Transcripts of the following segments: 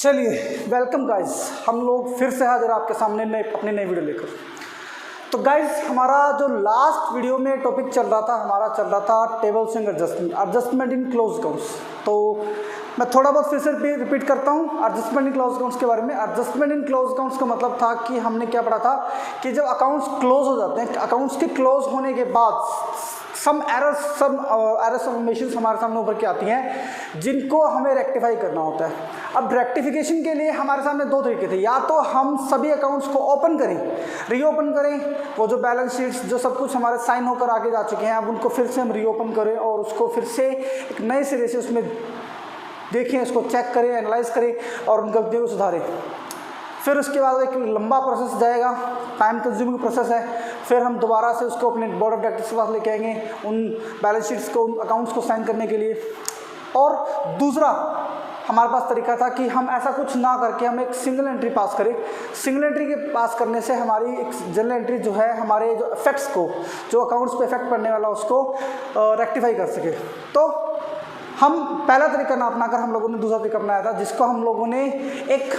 चलिए welcome guys, हम लोग फिर से हाजिर आपके सामने अपनी नई वीडियो लेकर। तो गाइस हमारा जो लास्ट वीडियो में टॉपिक चल रहा था table swing adjustment in close accounts. तो मैं थोड़ा बहुत फिर से रिपीट करता हूँ एडजस्टमेंट इन क्लोज अकाउंट्स के बारे में। एडजस्टमेंट इन क्लोज अकाउंट्स का मतलब था कि हमने क्या पढ़ा था कि जब अकाउंट्स क्लोज हो जाते हैं, अकाउंट्स के क्लोज होने के बाद सम एरर्स इन्फॉर्मेशन हमारे सामने उभर के आती हैं जिनको हमें रेक्टिफाई करना होता है। अब रेक्टिफिकेशन के लिए हमारे सामने दो तरीके थे, या तो हम सभी अकाउंट्स को ओपन करें, रीओपन करें, वो जो बैलेंस शीट्स जो सब कुछ हमारे साइन होकर आगे जा चुके हैं अब उनको फिर से हम रीओपन करें और उसको फिर से एक नए सिरे से उसमें देखें, उसको चेक करें, एनालाइज करें और उन गलतियों को सुधारें। फिर उसके बाद एक लंबा प्रोसेस जाएगा, टाइम कंज्यूमिंग प्रोसेस है। फिर हम दोबारा से उसको अपने बोर्ड ऑफ डायरेक्टर्स के पास लेके आएंगे उन बैलेंस शीट्स को, उन अकाउंट्स को साइन करने के लिए। और दूसरा हमारे पास तरीका था कि हम ऐसा कुछ ना करके हम एक सिंगल एंट्री पास करें। सिंगल एंट्री के पास करने से हमारी एक जनरल एंट्री जो है हमारे जो इफेक्ट्स को, जो अकाउंट्स पे इफेक्ट पड़ने वाला उसको रेक्टिफाई कर सके। तो हम पहला तरीका ना अपनाकर हम लोगों ने दूसरा तरीका अपनाया था, जिसको हम लोगों ने एक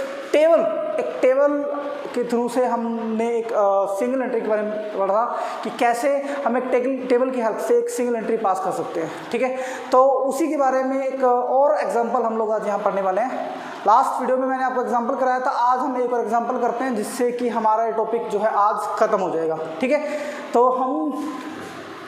टेबल के थ्रू से हमने एक सिंगल एंट्री के बारे में पढ़ा था कि कैसे हम एक टेबल की हेल्प से एक सिंगल एंट्री पास कर सकते हैं। ठीक है, तो उसी के बारे में एक और एग्जांपल हम लोग आज यहाँ पढ़ने वाले हैं। लास्ट वीडियो में मैंने आपको एग्जांपल कराया था, आज हम एक और एग्जांपल करते हैं जिससे कि हमारा टॉपिक जो है आज खत्म हो जाएगा। ठीक है, तो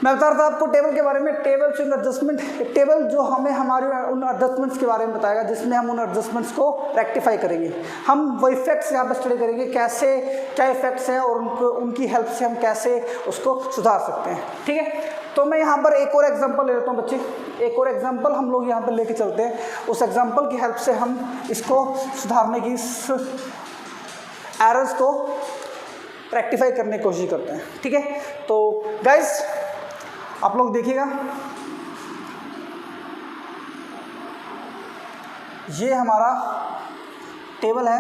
मैं बता रहा था आपको टेबल के बारे में, टेबल स्विंग एडजस्टमेंट। टेबल जो हमें हमारे उन एडजस्टमेंट्स के बारे में बताएगा जिसमें हम उन एडजस्टमेंट्स को रेक्टिफाई करेंगे। हम वो इफेक्ट्स यहाँ पर स्टडी करेंगे, कैसे क्या इफेक्ट्स हैं और उनकी हेल्प से हम कैसे उसको सुधार सकते हैं। ठीक है, तो मैं यहाँ पर एक और एग्जांपल ले लेता हूँ बच्चे, एक और एग्जांपल हम लोग यहाँ पर लेके चलते हैं। उस एग्जांपल की हेल्प से हम इसको सुधारने की, इस एरर्स को रेक्टिफाई करने की कोशिश करते हैं। ठीक है, तो गाइस आप लोग देखिएगा, ये हमारा टेबल है।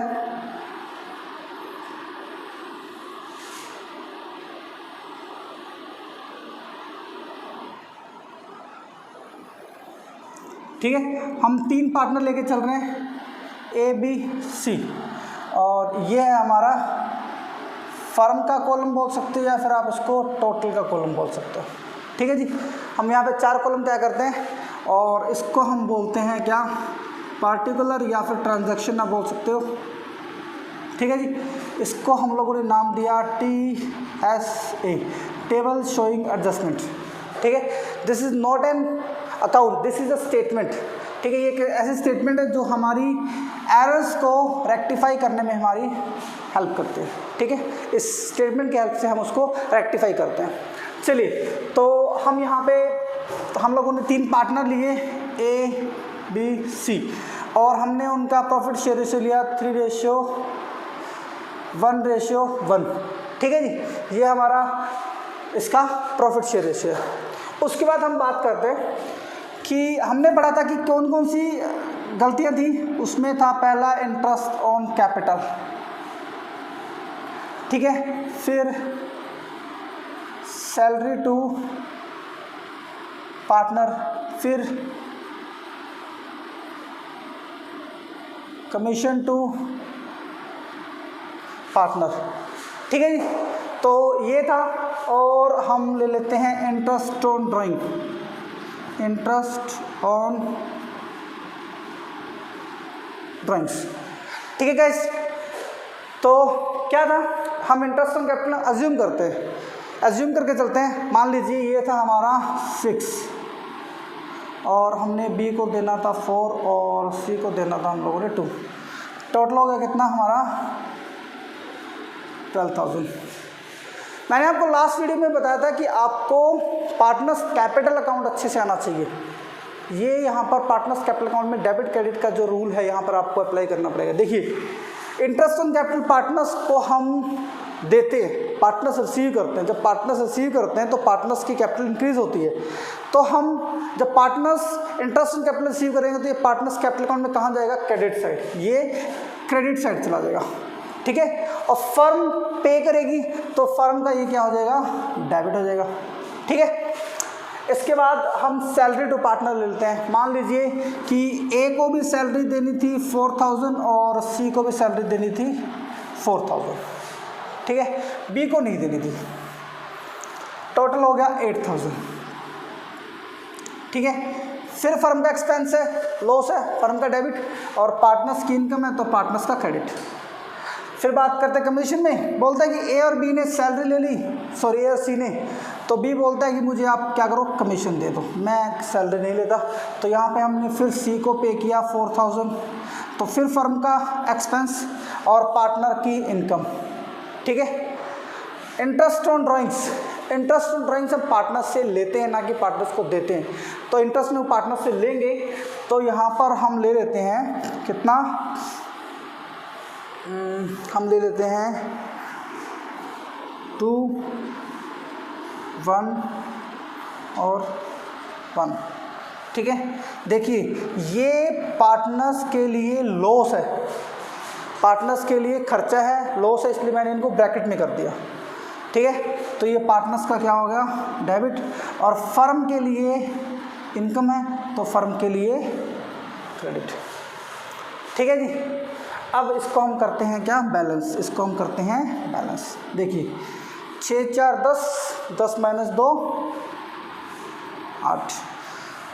ठीक है, हम तीन पार्टनर लेके चल रहे हैं, ए बी सी, और ये है हमारा फर्म का कॉलम बोल सकते हो या फिर आप उसको टोटल का कॉलम बोल सकते हो। ठीक है जी, हम यहाँ पे चार कॉलम तय करते हैं और इसको हम बोलते हैं क्या, पार्टिकुलर या फिर ट्रांजैक्शन आप बोल सकते हो। ठीक है जी, इसको हम लोगों ने नाम दिया TSA, टेबल शोइंग एडजस्टमेंट। ठीक है, this is not an account, this is a statement. ठीक है, ये एक ऐसी स्टेटमेंट है जो हमारी एरर्स को रेक्टिफाई करने में हमारी हेल्प करते हैं। ठीक है, इस स्टेटमेंट की हेल्प से हम उसको रेक्टिफाई करते हैं। चलिए, तो हम यहाँ पे हम लोगों ने तीन पार्टनर लिए A B C और हमने उनका प्रॉफिट शेयर रेशियो लिया 3:1:1। ठीक है जी, ये हमारा इसका प्रॉफिट शेयर रेशियो है। उसके बाद हम बात करते हैं कि हमने पढ़ा था कि कौन कौन सी गलतियाँ थी। उसमें था पहला इंटरेस्ट ऑन कैपिटल। ठीक है, फिर सैलरी टू पार्टनर, फिर कमीशन टू पार्टनर। ठीक है जी, तो ये था। और हम ले लेते हैं interest on drawing, interest on drawings. ठीक है गाइस, तो क्या था, हम इंटरेस्ट ऑन कैपिटल अज्यूम करते हैं, अज्यूम करके चलते हैं। मान लीजिए ये था हमारा 6 और हमने B को देना था 4 और C को देना था हम लोगों ने 2। टोटल हो गया कितना हमारा 12,000। मैंने आपको लास्ट वीडियो में बताया था कि आपको पार्टनर्स कैपिटल अकाउंट अच्छे से आना चाहिए। ये यहाँ पर पार्टनर्स कैपिटल अकाउंट में डेबिट क्रेडिट का जो रूल है यहाँ पर आपको अप्लाई करना पड़ेगा। देखिए, इंटरेस्ट ऑन कैपिटल पार्टनर्स को हम देते हैं, पार्टनर्स रिसीव करते हैं। जब पार्टनर्स रिसीव करते हैं तो पार्टनर्स की कैपिटल इंक्रीज होती है। तो हम जब partners interest on capital receive करेंगे तो ये पार्टनर्स कैपिटल अकाउंट में कहाँ जाएगा, क्रेडिट साइड, ये क्रेडिट साइड चला जाएगा। ठीक है, और फर्म पे करेगी तो फर्म का ये क्या हो जाएगा, डेबिट हो जाएगा। ठीक है, इसके बाद हम सैलरी टू पार्टनर ले लेते हैं। मान लीजिए कि ए को भी सैलरी देनी थी 4000 और सी को भी सैलरी देनी थी 4000, ठीक है, बी को नहीं देनी थी। टोटल हो गया 8000, ठीक है। फिर फर्म का एक्सपेंस है, लॉस है, फर्म का डेबिट, और पार्टनर्स की इनकम है तो पार्टनर्स का क्रेडिट। फिर बात करते हैं कमीशन में। बोलता है कि ए और बी ने सैलरी ले ली, सॉरी ए और सी ने, तो बी बोलता है कि मुझे आप क्या करो, कमीशन दे दो, मैं सैलरी नहीं लेता। तो यहाँ पे हमने फिर सी को पे किया 4000, तो फिर फर्म का एक्सपेंस और पार्टनर की इनकम, ठीक है। Interest on drawings, interest on drawings हम पार्टनर्स से लेते हैं, ना कि पार्टनर्स को देते हैं। तो इंटरेस्ट में पार्टनर से लेंगे तो यहाँ पर हम ले लेते हैं कितना, हम ले लेते हैं 2, 1 और 1, ठीक है। देखिए ये पार्टनर्स के लिए लॉस है, पार्टनर्स के लिए खर्चा है, लॉस है, इसलिए मैंने इनको ब्रैकेट में कर दिया, ठीक है। तो ये पार्टनर्स का क्या हो गया, डेबिट, और फर्म के लिए इनकम है तो फर्म के लिए क्रेडिट, ठीक है जी। अब इसको हम करते हैं क्या, बैलेंस, इसको हम करते हैं बैलेंस। देखिए 6 4 10, 10 - 2 8,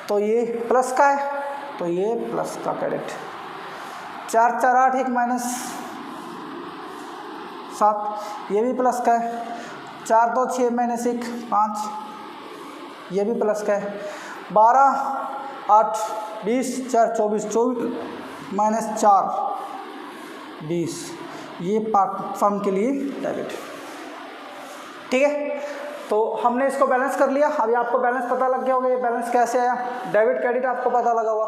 तो ये प्लस का है तो ये प्लस का क्रेडिट। 4 4 8, 1 - 7, ये भी प्लस का है। 4 2 6 - 1 5, ये भी प्लस का है। 12 8 20, 4 24, 24 - 4 20, ये फर्म के लिए डेबिट, ठीक है। तो हमने इसको बैलेंस कर लिया। अभी आपको बैलेंस पता लग गया होगा, ये बैलेंस कैसे आया, डेबिट क्रेडिट आपको पता लगा होगा।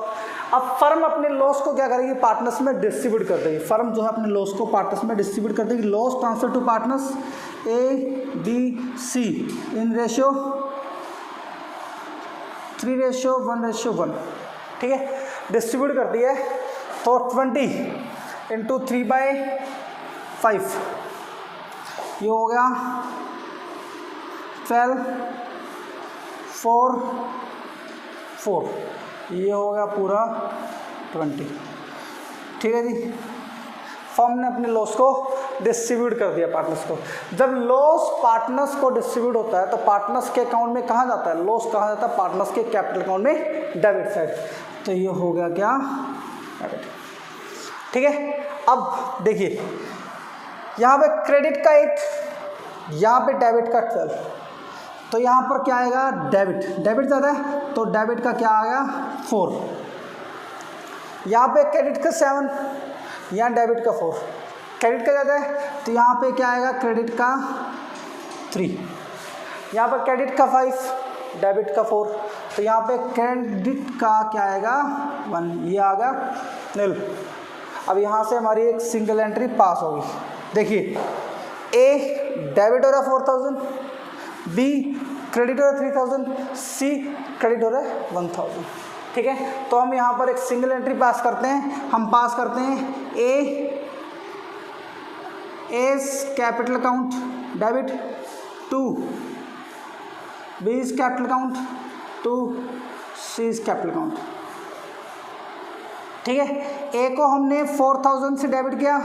अब फर्म अपने लॉस को क्या करेगी, पार्टनर्स में डिस्ट्रीब्यूट कर देगी। फर्म जो है अपने लॉस को पार्टनर्स में डिस्ट्रीब्यूट कर देगी। Loss transfer to partners A B C in ratio 3:1:1, ठीक है, डिस्ट्रीब्यूट कर दिया है। तो 20 × 3/5, ये हो गया 12 4 4, ये हो गया पूरा 20, ठीक है जी। फर्म ने अपने लॉस को डिस्ट्रीब्यूट कर दिया पार्टनर्स को। जब लॉस पार्टनर्स को डिस्ट्रीब्यूट होता है तो पार्टनर्स के अकाउंट में कहाँ जाता है, लॉस कहाँ जाता है, पार्टनर्स के कैपिटल अकाउंट में, डेबिट साइड। तो ये हो गया क्या, डेबिट, ठीक है। अब देखिए यहाँ पे क्रेडिट का 8, यहाँ पे डेबिट का 12, तो यहाँ पर क्या आएगा, डेबिट, डेबिट ज़्यादा है तो डेबिट का क्या आ गया 4। यहाँ पे क्रेडिट का 7, यहाँ डेबिट का 4, क्रेडिट का ज़्यादा है तो यहाँ पे क्या आएगा, क्रेडिट का 3, यहाँ पर क्रेडिट का 5, डेबिट का 4, तो यहाँ पे क्रेडिट का क्या आएगा 1, ये आ गया 0। अब यहाँ से हमारी एक सिंगल एंट्री पास होगी। देखिए ए डेबिट हो रहा है 4000, बी क्रेडिट हो रहा है 3000, सी क्रेडिट हो रहा है 1000, ठीक है। तो हम यहाँ पर एक सिंगल एंट्री पास करते हैं। हम पास करते हैं as capital account debit to B is capital account to C is capital account, ठीक है। ए को हमने 4000 से डेबिट किया,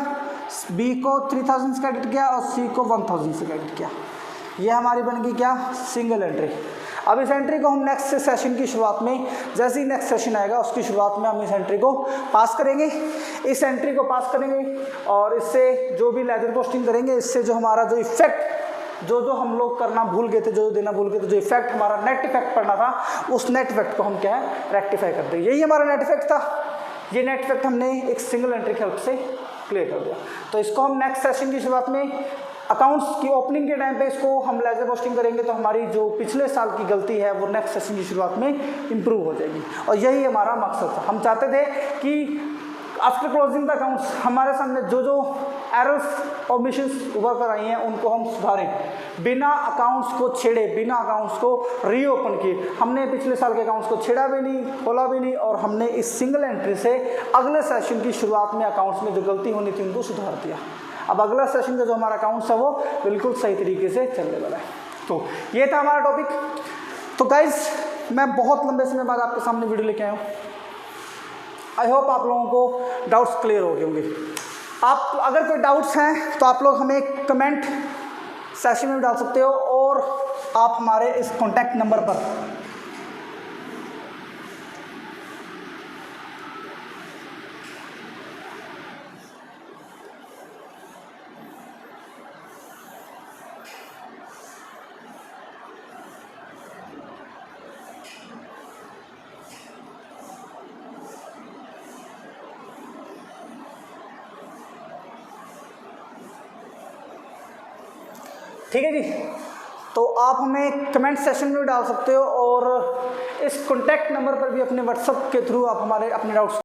बी को 3000 से क्रेडिट किया और सी को 1000 से क्रेडिट किया। ये हमारी बन गई क्या, सिंगल एंट्री। अब इस एंट्री को हम नेक्स्ट सेशन की शुरुआत में, जैसे ही नेक्स्ट सेशन आएगा उसकी शुरुआत में हम इस एंट्री को पास करेंगे। इस एंट्री को पास करेंगे और इससे जो भी लेजर पोस्टिंग करेंगे, इससे जो हमारा जो इफेक्ट, जो हम लोग करना भूल गए थे, जो देना भूल गए थे, जो इफेक्ट हमारा नेट इफेक्ट पड़ना था, उस नेट इफेक्ट को हम क्या है, रेक्टिफाई कर देंगे। यही हमारा नेट इफेक्ट था। ये नेट इफेक्ट हमने एक सिंगल एंट्री के हेल्प से क्लियर कर दिया। तो इसको हम नेक्स्ट सेशन की शुरुआत में, अकाउंट्स की ओपनिंग के टाइम पे इसको हम लेजर पोस्टिंग करेंगे, तो हमारी जो पिछले साल की गलती है वो नेक्स्ट सेशन की शुरुआत में इम्प्रूव हो जाएगी। और यही हमारा मकसद था। हम चाहते थे कि आफ्टर क्लोजिंग द अकाउंट्स हमारे सामने जो एरर्स और मिशंस उभर कर आई हैं उनको हम सुधारें, बिना अकाउंट्स को छेड़े, बिना अकाउंट्स को रीओपन किए। हमने पिछले साल के अकाउंट्स को छेड़ा भी नहीं, खोला भी नहीं, और हमने इस सिंगल एंट्री से अगले सेशन की शुरुआत में अकाउंट्स में जो गलती होनी थी उनको सुधार दिया। अब अगला सेशन का जो हमारा अकाउंट्स है वो बिल्कुल सही तरीके से चलने वाला है। तो ये था हमारा टॉपिक। तो गाइज मैं बहुत लंबे समय बाद आपके सामने वीडियो लेके आया हूँ। आई होप आप लोगों को डाउट्स क्लियर हो गए होंगे। आप अगर कोई डाउट्स हैं तो आप लोग हमें कमेंट सेशन में डाल सकते हो, और आप हमारे इस कॉन्टैक्ट नंबर पर ठीक है जी। तो आप हमें कमेंट सेशन में डाल सकते हो, और इस कॉन्टैक्ट नंबर पर भी अपने व्हाट्सएप के थ्रू आप हमारे अपने डाउट्स